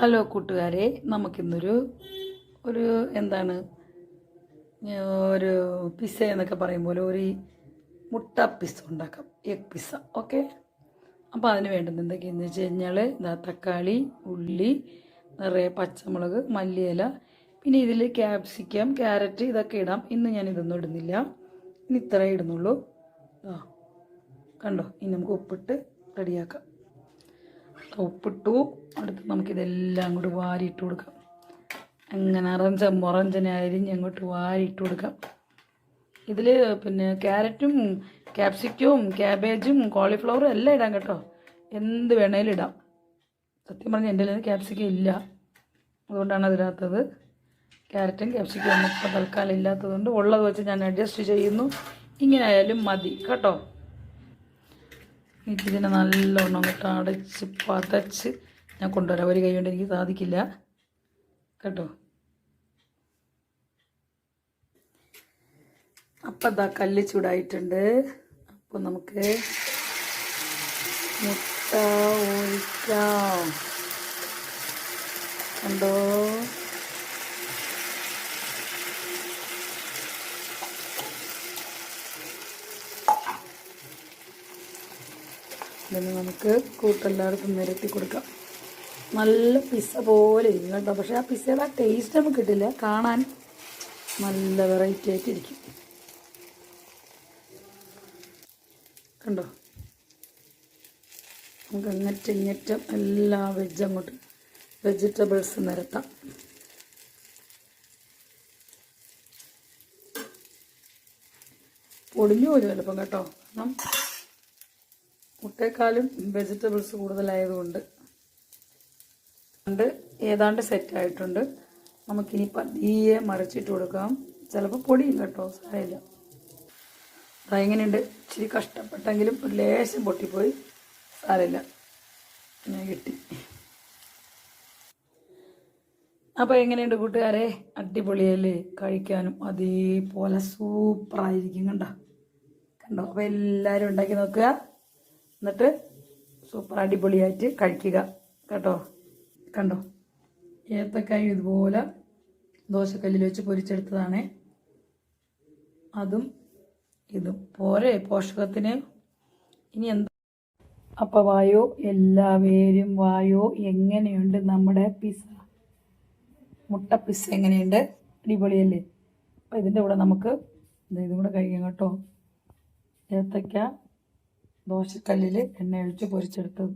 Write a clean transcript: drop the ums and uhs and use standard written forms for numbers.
Hello കൂട്ടുകാരെ, നമുക്കിന്നൊരു ഒരു എന്താണ് ഒരു പിസ്സ എന്നൊക്കെ പറയും പോലെ ഒരു മുട്ട പിസ്സ ഉണ്ടാക്കാം. Egg pizza. ഓക്കെ. അപ്പോൾ അതിന് വേണ്ടുന്നത് എന്തൊക്കെയാണെന്ന് വെച്ച് കഴിഞ്ഞാൽ തക്കാളി, ഉള്ളി, നിറയെ പച്ചമുളക്, മല്ലിയില, പിന്നെ ഇതിൽ ക്യാപ്സിക്കം, ക്യാരറ്റ് ഇതൊക്കെ ഇടാം. ഇന്ന് ഞാൻ ഇതൊന്നും ഇടുന്നില്ല, ഇനി ഇത്ര ഇടുന്നുള്ളൂ. കണ്ടോ? ഇനി നമുക്ക് ഉപ്പിട്ട് റെഡിയാക്കാം. ഉപ്പിട്ടു. അടുത്ത് നമുക്കിതെല്ലാം കൂടി വാരിയിട്ട് കൊടുക്കാം. അങ്ങനെ മൊറഞ്ചനെ അരിഞ്ഞ് അങ്ങോട്ട് വാരിയിട്ട് കൊടുക്കാം. ഇതിൽ പിന്നെ ക്യാരറ്റും ക്യാപ്സിക്കവും ക്യാബേജും കോളിഫ്ലവറും എല്ലാം ഇടാം കേട്ടോ. എന്ത് വേണേലും ഇടാം. സത്യം പറഞ്ഞാൽ എൻ്റെ കയ്യിൽ ക്യാപ്സിക്കം ഇല്ല, അതുകൊണ്ടാണ് അതിനകത്തത്. ക്യാരറ്റും ക്യാപ്സിക്കും ഒന്നും ഇപ്പോൾ തൽക്കാലം ഇല്ലാത്തതുകൊണ്ട് ഉള്ളത് വെച്ച് ഞാൻ അഡ്ജസ്റ്റ് ചെയ്യുന്നു. ഇങ്ങനെ ആയാലും മതി കേട്ടോ. ഇതിനെ നല്ലോണം അങ്ങോട്ട് അടച്ച് പതച്ച് ഞാൻ കൊണ്ടുവരാം. ഒരു കൈ കൊണ്ട് എനിക്ക് സാധിക്കില്ല കേട്ടോ. അപ്പം ഇതാ കല്ല് ചൂടായിട്ടുണ്ട്. അപ്പോൾ നമുക്ക് മുട്ട ഒഴിക്കാം. കണ്ടോ? ഇതിന് നമുക്ക് കൂട്ടെല്ലാവർക്കും നിരത്തി കൊടുക്കാം. നല്ല പിസ്സ പോലെ ഇരിക്കും കേട്ടോ. പക്ഷേ ആ പിസ്സയുടെ ആ ടേസ്റ്റ് നമുക്ക് കിട്ടില്ല. കാണാൻ നല്ല വെറൈറ്റി ആയിട്ടിരിക്കും. കണ്ടോ? നമുക്ക് അങ്ങറ്റം എല്ലാ വെജിറ്റബിൾസ് നിരത്താം. പൊടിഞ്ഞു പോലും ചിലപ്പം കേട്ടോ. കാരണം മുട്ടേക്കാളും വെജിറ്റബിൾസ് കൂടുതലായതുകൊണ്ട് ഏതാണ്ട് സെറ്റായിട്ടുണ്ട്. നമുക്കിനി പതിയെ മറിച്ചിട്ട് കൊടുക്കാം. ചിലപ്പോൾ പൊടിയും കേട്ടോ, സാരമില്ല. അതെങ്ങനെയുണ്ട്? ഇച്ചിരി കഷ്ടപ്പെട്ടെങ്കിലും ഒരു ലേശം പൊട്ടിപ്പോയി, സാരമില്ല, ഞാൻ കിട്ടി. അപ്പോൾ എങ്ങനെയുണ്ട് കൂട്ടുകാരെ? അടിപൊളിയല്ലേ? കഴിക്കാനും അതേപോലെ സൂപ്പറായിരിക്കും. കണ്ടോ? അപ്പോൾ എല്ലാവരും ഉണ്ടാക്കി നോക്കുക, എന്നിട്ട് സൂപ്പർ അടിപൊളിയായിട്ട് കഴിക്കുക കേട്ടോ. കണ്ടോ? ഏത്തക്കായും ഇതുപോലെ ദോശക്കല്ലിൽ വെച്ച് പൊരിച്ചെടുത്തതാണ്. അതും ഇതും പോരെ പോഷകത്തിന്. ഇനി എന്താ? അപ്പോൾ വായോ, എല്ലാവരും വായോ. എങ്ങനെയുണ്ട് നമ്മുടെ പിസ്സ? മുട്ട പിസ്സ എങ്ങനെയുണ്ട്? അടിപൊളിയല്ലേ? അപ്പോൾ ഇതിൻ്റെ കൂടെ നമുക്ക് ഇതും കൂടെ കഴിക്കാം കേട്ടോ. ഏത്തക്ക ദോശക്കല്ലിൽ എണ്ണ ഒഴിച്ച് പൊരിച്ചെടുത്തത്.